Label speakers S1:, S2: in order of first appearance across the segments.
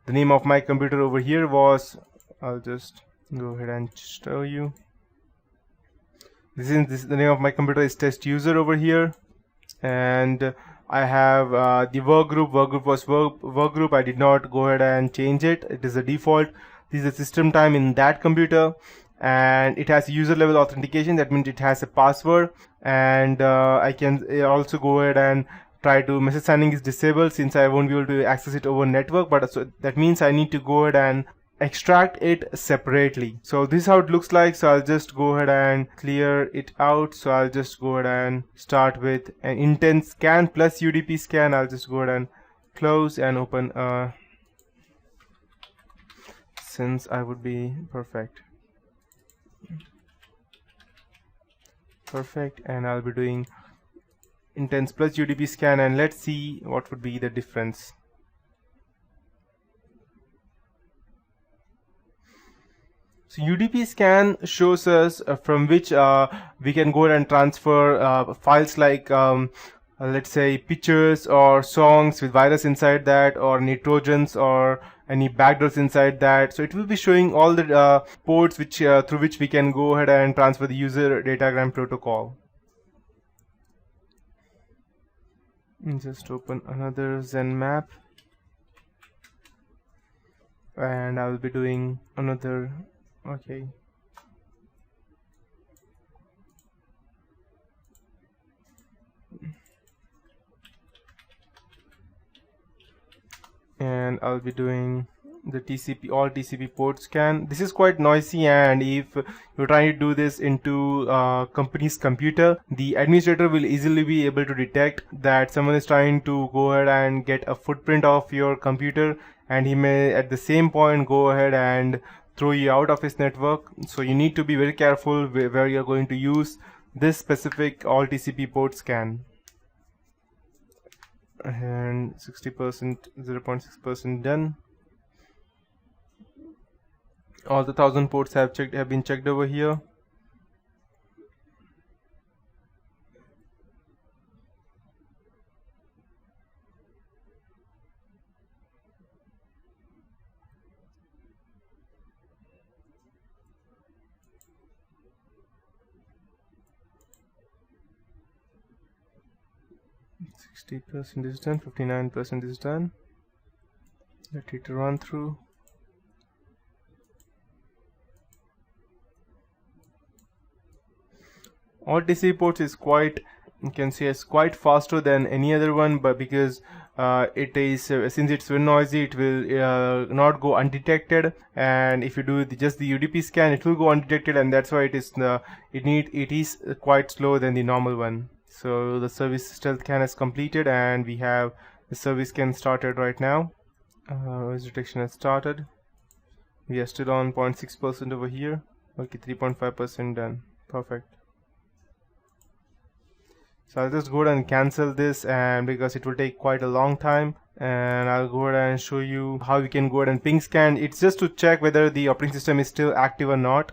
S1: the name of my computer over here was, I'll just go ahead and show you. This the name of my computer is test user over here, and I have the work group. Work group was work group. I did not go ahead and change it. It is the default. This is the system time in that computer, and it has user level authentication. That means it has a password, and I can also go ahead and try to message signing is disabled since I won't be able to access it over network, but so that means I need to go ahead and extract it separately. So this is how it looks like. So I'll just go ahead and clear it out. So I'll just go ahead and start with an intent scan plus UDP scan. I'll just go ahead and close and open since I would be perfect, and I'll be doing intents plus UDP scan, and let's see what would be the difference. So UDP scan shows us from which we can go ahead and transfer files like let's say pictures or songs with virus inside that, or any trojans or any backdoors inside that. So it will be showing all the ports which through which we can go ahead and transfer the user datagram protocol. Just open another ZenMap, and I will be doing another. Okay. And I'll be doing the TCP, all TCP port scan. This is quite noisy, and if you're trying to do this into company's computer, the administrator will easily be able to detect that someone is trying to go ahead and get a footprint of your computer, and he may at the same point go ahead and throw you out of his network. So you need to be very careful where you're going to use this specific all TCP port scan. And 60%, 0.6% done. All the 1000 ports have been checked over here. %% is done, 59% is done. Let it run through. All TCP ports is quite, you can say, it's quite faster than any other one, but because it is since it's very noisy, it will not go undetected, and if you do just the UDP scan, it will go undetected, and that's why it is it is quite slower than the normal one. So the service stealth scan is completed, and we have the service scan started right now. Voice detection has started. We are still on 0.6% over here. Okay, 3.5% done. Perfect. So I'll just go ahead and cancel this, and because it will take quite a long time, and I'll go ahead and show you how you can go ahead and ping scan. It's just to check whether the operating system is still active or not.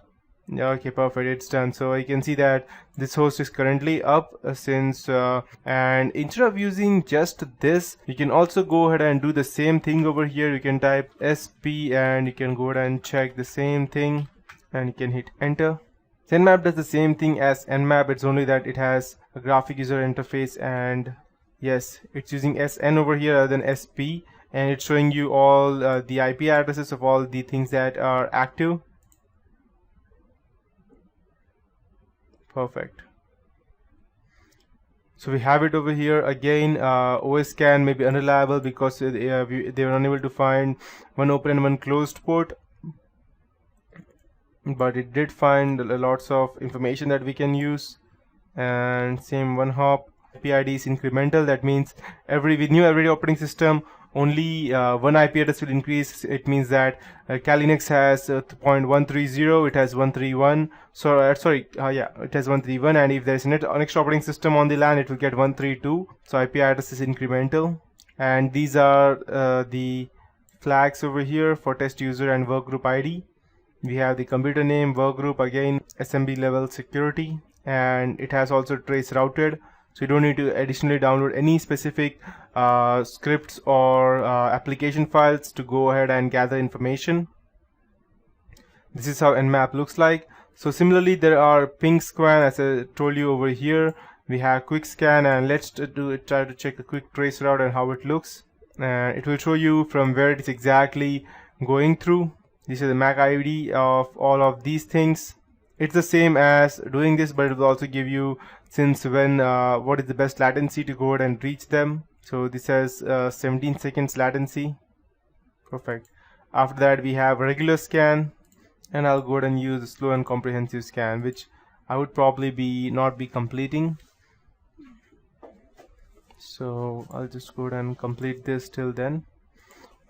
S1: Okay, perfect, it's done. So you can see that this host is currently up since and instead of using just this, you can also go ahead and do the same thing over here. You can type SP and you can go ahead and check the same thing, and you can hit enter. ZenMap does the same thing as Nmap, it's only that it has a graphic user interface, and yes, it's using SN over here rather than SP, and it's showing you all the IP addresses of all the things that are active. Perfect. So we have it over here again. OS scan may be unreliable because they were unable to find one open and one closed port, but it did find lots of information that we can use. And same one hop IP ID is incremental. That means with new every operating system, only one IP address will increase. It means that Kali Linux has 0.130, it has 131. So it has 131, and if there is an extra operating system on the LAN, it will get 132. So IP address is incremental, and these are the flags over here for test user and workgroup ID. We have the computer name, workgroup, again SMB level security, and it has also trace routed. so you don't need to additionally download any specific scripts or application files to go ahead and gather information. This is how ZenMap looks like. So similarly, there are ping scan, as I told you over here. We have quick scan, and let's try to check the quick trace route and how it looks. And it will show you from where it is exactly going through. This is the MAC ID of all of these things. It's the same as doing this, but it will also give you since when, what is the best latency to go ahead and reach them. So this has 17 seconds latency. Perfect. After that, we have regular scan, and I'll go ahead and use the slow and comprehensive scan, which I would probably not be completing. So I'll just go ahead and complete this till then.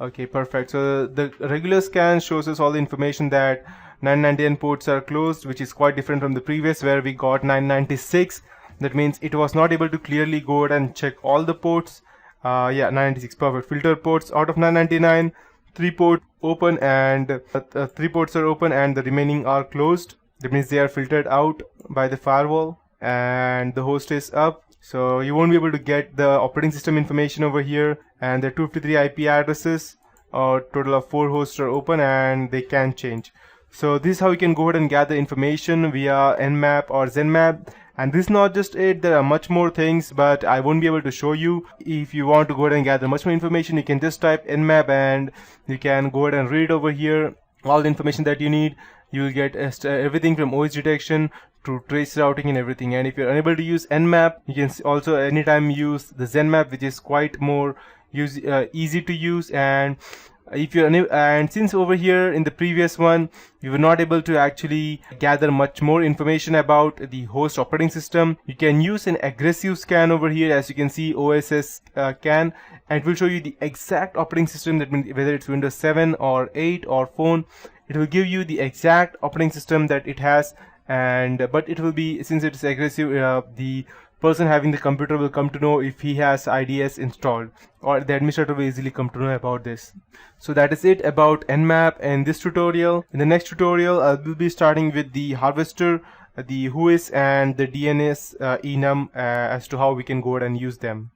S1: Okay, perfect. So the regular scan shows us all the information that 999 ports are closed, which is quite different from the previous where we got 996. That means it was not able to clearly go ahead and check all the ports. Yeah, 996, perfect. Filter ports out of 999, 3 ports open and 3 ports are open and the remaining are closed. That means they are filtered out by the firewall and the host is up. So you won't be able to get the operating system information over here, and the 253 IP addresses, or total of 4 hosts are open and they can change. So this is how you can go ahead and gather information via ZenMap or ZenMap. And this is not just it, there are much more things, but I won't be able to show you. If you want to go ahead and gather much more information, you can just type ZenMap and you can go ahead and read over here all the information that you need. You will get everything from OS detection to trace routing and everything. And if you're unable to use ZenMap, you can also anytime use the ZenMap, which is quite more easy to use. And if you're and since over here in the previous one we were not able to actually gather much more information about the host operating system, you can use an aggressive scan over here. As you can see, OSS scan, and it will show you the exact operating system. That means whether it's Windows 7 or 8 or phone, it will give you the exact operating system that it has. And but it will be, since it is aggressive, the person having the computer will come to know if he has IDS installed, or the administrator will easily come to know about this. So that is it about ZenMap in this tutorial. In the next tutorial, I will be starting with the harvester, the whois and the DNS enum as to how we can go ahead and use them.